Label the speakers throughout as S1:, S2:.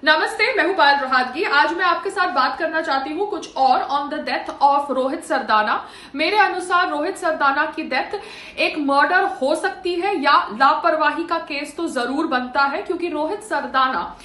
S1: नमस्ते, मैं हूं पायल रोहातगी। आज मैं आपके साथ बात करना चाहती हूं कुछ और on the death of Rohit Sardana. मेरे अनुसार रोहित सरदाना की डेथ एक मर्डर हो सकती है या लापरवाही का केस तो जरूर बनता है, क्योंकि रोहित सरदाना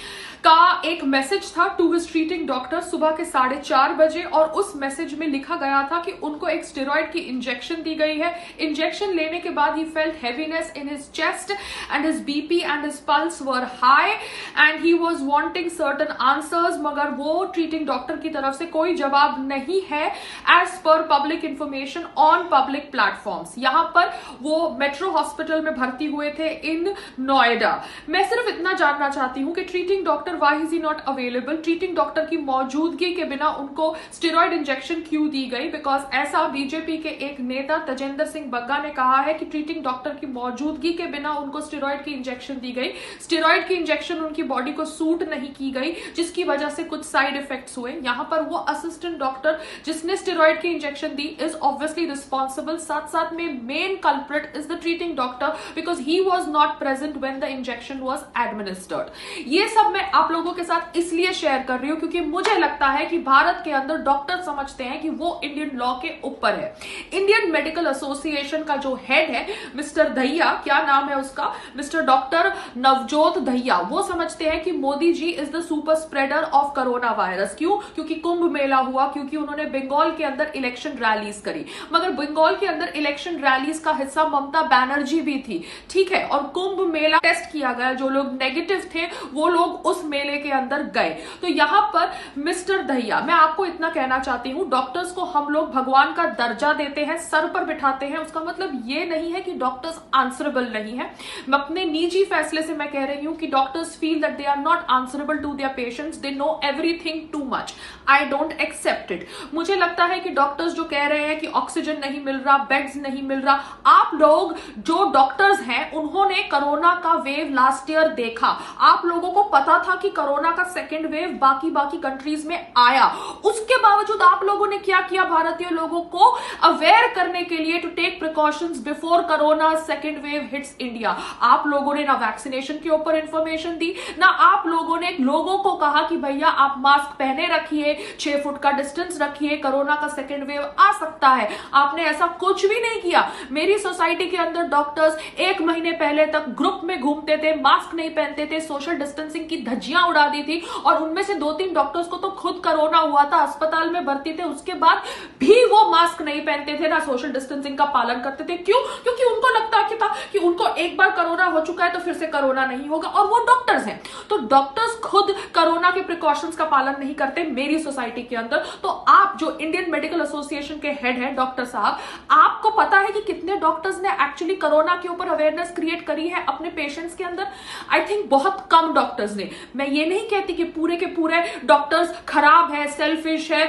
S1: का एक मैसेज था टू हिज ट्रीटिंग डॉक्टर सुबह के 4:30 बजे, और उस मैसेज में लिखा गया था कि उनको एक स्टेरॉइड की इंजेक्शन दी गई है। इंजेक्शन लेने के बाद he felt heaviness in his chest and his BP and his pulse were high and he was wanting certain answers, मगर वो ट्रीटिंग डॉक्टर की तरफ से कोई जवाब नहीं है एज पर public information on public platforms. यहां पर वो मेट्रो हॉस्पिटल में भर्ती हुए थे इन नोएडा। मैं सिर्फ इतना जानना चाहती हूं कि treating doctor why is he not available, treating doctor की मौजूदगी के बिना उनको स्टेरॉइड इंजेक्शन क्यों दी गई? बिकॉज ऐसा बीजेपी के एक नेता तजेंद्र सिंह बग्गा ने कहा है कि ट्रीटिंग डॉक्टर की मौजूदगी के बिना उनको स्टेरॉइड की इंजेक्शन दी गई। स्टेरॉइड की इंजेक्शन उनकी बॉडी को सूट नहीं की गई, जिसकी वजह से कुछ साइड इफेक्ट्स हुए। यहां पर वो असिस्टेंट डॉक्टर जिसने स्टेरॉइड की injection the is obviously responsible. साथ साथ में main culprit is the treating doctor because he was not present when the injection was administered. ये सब मैं आप लोगों के साथ इसलिए शेयर कर रही हूं क्योंकि मुझे लगता है कि भारत के अंदर डॉक्टर समझते हैं कि वो इंडियन लॉ के ऊपर है। इंडियन मेडिकल एसोसिएशन का जो हेड है मिस्टर दहिया, क्या नाम है उसका, मिस्टर डॉक्टर नवजोत दहिया, वो समझते हैं कि Modi ji is the super spreader of corona virus. क्यों? क्योंकि कुंभ मेला हुआ, क्योंकि उन्होंने बंगाल के अंदर इलेक्शन रैलीज करी, मगर बंगाल के अंदर इलेक्शन रैलीज का हिस्सा ममता बनर्जी भी थी, ठीक है। और कुंभ मेला टेस्ट किया गया, जो लोग नेगेटिव थे वो लोग उस मेले के अंदर गए। तो यहां पर मिस्टर दहिया, मैं आपको इतना कहना चाहती हूं, डॉक्टर्स को हम लोग भगवान का दर्जा देते हैं, सर पर बिठाते हैं, उसका मतलब ये नहीं है कि डॉक्टर्स आंसरेबल नहीं है। मैं अपने निजी फैसले से मैं कह रही हूं कि doctors feel that they are not answerable to their patients, they know everything too much. I don't accept it. मुझे लगता है कि डॉक्टर्स जो कह रहे हैं कि ऑक्सीजन नहीं मिल रहा, बेड्स नहीं मिल रहा, आप लोग जो डॉक्टर्स हैं उन्होंने कोरोना का वेव लास्ट ईयर देखा, आप लोगों को पता था कि कोरोना का सेकेंड वेव बाकी कंट्रीज में आया। उसके बावजूद आप लोगों ने क्या किया? भारतीय लोगों को अवेयर करने के लिए to take precautions before corona second wave hits India, आप लोगों ने ना वैक्सीनेशन के ऊपर इंफॉर्मेशन दी, ना आप लोगों ने लोगों को कहा कि भैया आप मास्क पहने रखिए, 6 फुट का डिस्टेंस रखिए, कोरोना का सेकेंड वेव आ सकता है। आपने ऐसा कुछ भी नहीं किया। मेरी सोसाइटी के अंदर डॉक्टर्स 1 महीने पहले तक ग्रुप में घूमते थे, मास्क नहीं पहनते थे, सोशल डिस्टेंसिंग की धज्जियां उड़ा दी थी, और उनमें से 2-3 डॉक्टर्स को तो खुद कोरोना हुआ था, अस्पताल में भर्ती थे, उसके बाद भी वो मास्क नहीं पहनते थे, ना सोशल डिस्टेंसिंग का पालन करते थे। क्यों? क्योंकि उनको लगता था कि उनको एक बार कोरोना हो चुका है तो फिर से कोरोना नहीं होगा, और वो डॉक्टर्स हैं। तो डॉक्टर्स खुद कोरोना के प्रिकॉशंस का पालन नहीं करते मेरी सोसाइटी के अंदर। तो आप जो इंडियन मेडिकल एसोसिएशन के हेड है डॉक्टर साहब, आपको पता है कि कितने डॉक्टर्स ने एक्चुअली कोरोना के ऊपर अवेयरनेस क्रिएट करी है अपने पेशेंट्स के अंदर? आई थिंक बहुत कम डॉक्टर्स ने। मैं ये नहीं कहती कि पूरे के पूरे डॉक्टर्स खराब है, सेल्फिश है,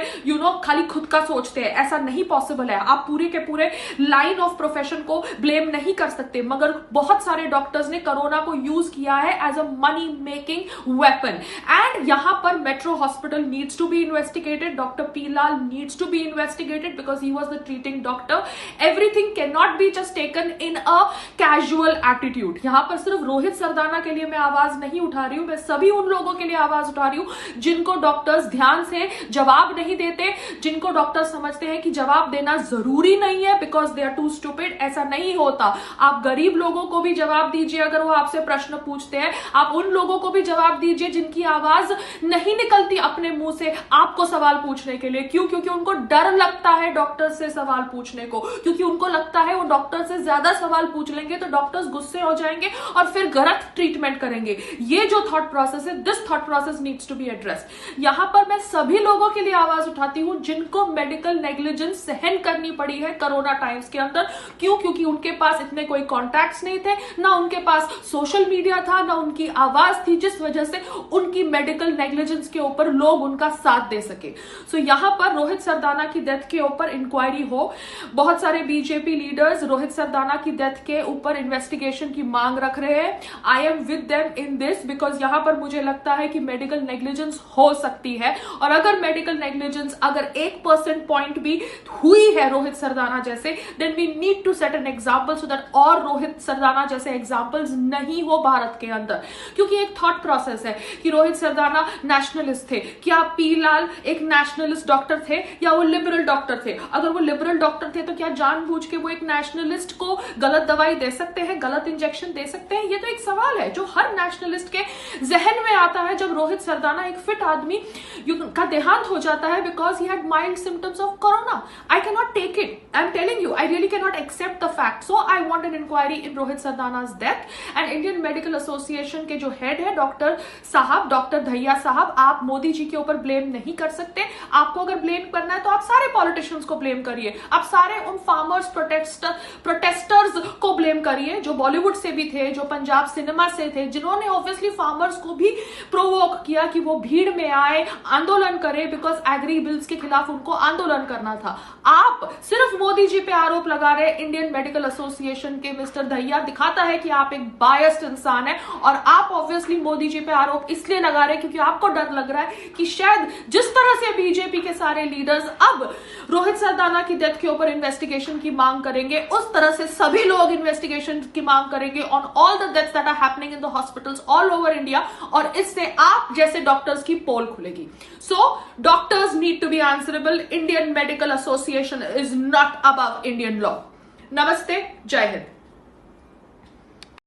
S1: खाली खुद का सोचते हैं, ऐसा नहीं पॉसिबल है। आप पूरे के पूरे लाइन ऑफ प्रोफेशन को ब्लेम नहीं कर सकते, मगर बहुत सारे डॉक्टर्स ने कोरोना को यूज किया है as a money making weapon. And यहां पर metro hospital needs to be investigated, doctor P Lal needs to be investigated because he was the treating doctor. Everything can not be just taken in a casual attitude. यहां पर सिर्फ रोहित सरदाना के लिए मैं आवाज नहीं उठा रही हूं, मैं सभी उन लोगों के लिए आवाज उठा रही हूं जिनको डॉक्टर्स ध्यान से जवाब नहीं देते, जिनको डॉक्टर्स समझते हैं कि जवाब देना जरूरी नहीं है because they are too stupid. ऐसा नहीं होता। आप गरीब लोगों को भी जवाब दीजिए अगर वो आपसे प्रश्न पूछते हैं, आप उन लोगों को भी जवाब दीजिए जिनकी आवाज नहीं निकलती अपने मुंह से आपको सवाल पूछने के लिए। क्यों? क्योंकि उनको डर लगता है डॉक्टर से सवाल पूछने को, क्योंकि उनको लगता है वो डॉक्टर से ज्यादा सवाल पूछ लेंगे तो डॉक्टर्स गुस्से हो जाएंगे और फिर गलत ट्रीटमेंट करेंगे। ये जो थॉट प्रोसेस है, this thought process needs to be addressed. यहां पर मैं सभी लोगों के लिए आवाज उठाती हूं जिनको मेडिकल नेग्लिजेंस सहन करनी पड़ी है कोरोना टाइम्स के अंदर। क्यों? क्योंकि उनके पास इतने कोई कॉन्टैक्ट्स नहीं थे, ना उनके पास सोशल मीडिया था, ना उनकी आवाज थी, जिस वजह से उनकी मेडिकल नेग्लिजेंस के ऊपर लोग उनका साथ दे सके। सो यहां पर रोहित सरदाना की डेथ के ऊपर इंक्वायरी हो। बहुत सारे बीजेपी लीडर्स रोहित सरदाना की डेथ के ऊपर इन्वेस्टिगेशन की मांग रख रहे हैं। I am with them in this because यहां पर मुझे मुझे लगता है कि मेडिकल नेग्लिजेंस हो सकती है, और अगर मेडिकल नेग्लिजेंस अगर 1% पॉइंट भी हुई है रोहित सरदाना जैसे, then we need to set an example so that और रोहित सरदाना जैसे एग्जाम्पल्स नहीं हो भारत के अंदर। क्योंकि एक थॉट प्रोसेस है कि रोहित सरदाना नेशनलिस्ट थे, क्या पी लाल एक नेशनलिस्ट डॉक्टर थे या वो लिबरल डॉक्टर थे? अगर वो लिबरल डॉक्टर थे तो क्या जानबूझ के वो एक नेशनलिस्ट को गलत दवाई दे सकते हैं, गलत इंजेक्शन दे सकते हैं? ये तो एक सवाल है जो हर नेशनलिस्ट के जहन में आता है जब रोहित सरदाना एक फिट आदमी का देहांत हो जाता है because he had mild symptoms of corona. I can not take it, I am telling you, I really can not accept the fact. So I want an inquiry in Rohit Sardana's death. And Indian medical association के जो head है doctor साहब, doctor Dahiya साहब, आप मोदी जी के ऊपर blame नहीं कर सकते। आपको अगर ब्लेम करना है तो आप सारे पॉलिटिशियंस को ब्लेम करिए, आप सारे उन फार्मर्स प्रोटेस्टर्स को ब्लेम करिए जो बॉलीवुड से भी थे, जो पंजाब सिनेमा से थे, जिन्होंने ऑब्वियसली फार्मर्स को भी प्रोवोक किया कि वो भीड़ में आए, आंदोलन करे, बिकॉज एग्री बिल्स के खिलाफ उनको आंदोलन करना था। आप सिर्फ मोदी जी पे आरोप लगा रहे इंडियन मेडिकल एसोसिएशन के मिस्टर दहिया, दिखाता है कि आप एक बायस्ड इंसान है, और आप ऑब्वियसली मोदी जी पे आरोप इसलिए लगा रहे क्योंकि आपको डर लग रहा है कि शायद जिस तरह से बीजेपी के सारे लीडर्स अब रोहित सरदाना की डेथ के ऊपर इन्वेस्टिगेशन की मांग करेंगे, उस तरह से सभी लोग इन्वेस्टिगेशन की मांग करेंगे on all the deaths that are happening in the hospitals all over India, और इससे आप जैसे डॉक्टर्स की पोल खुलेगी। So doctors need to be answerable. Indian medical Association is not above Indian law. नमस्ते, जय हिंद।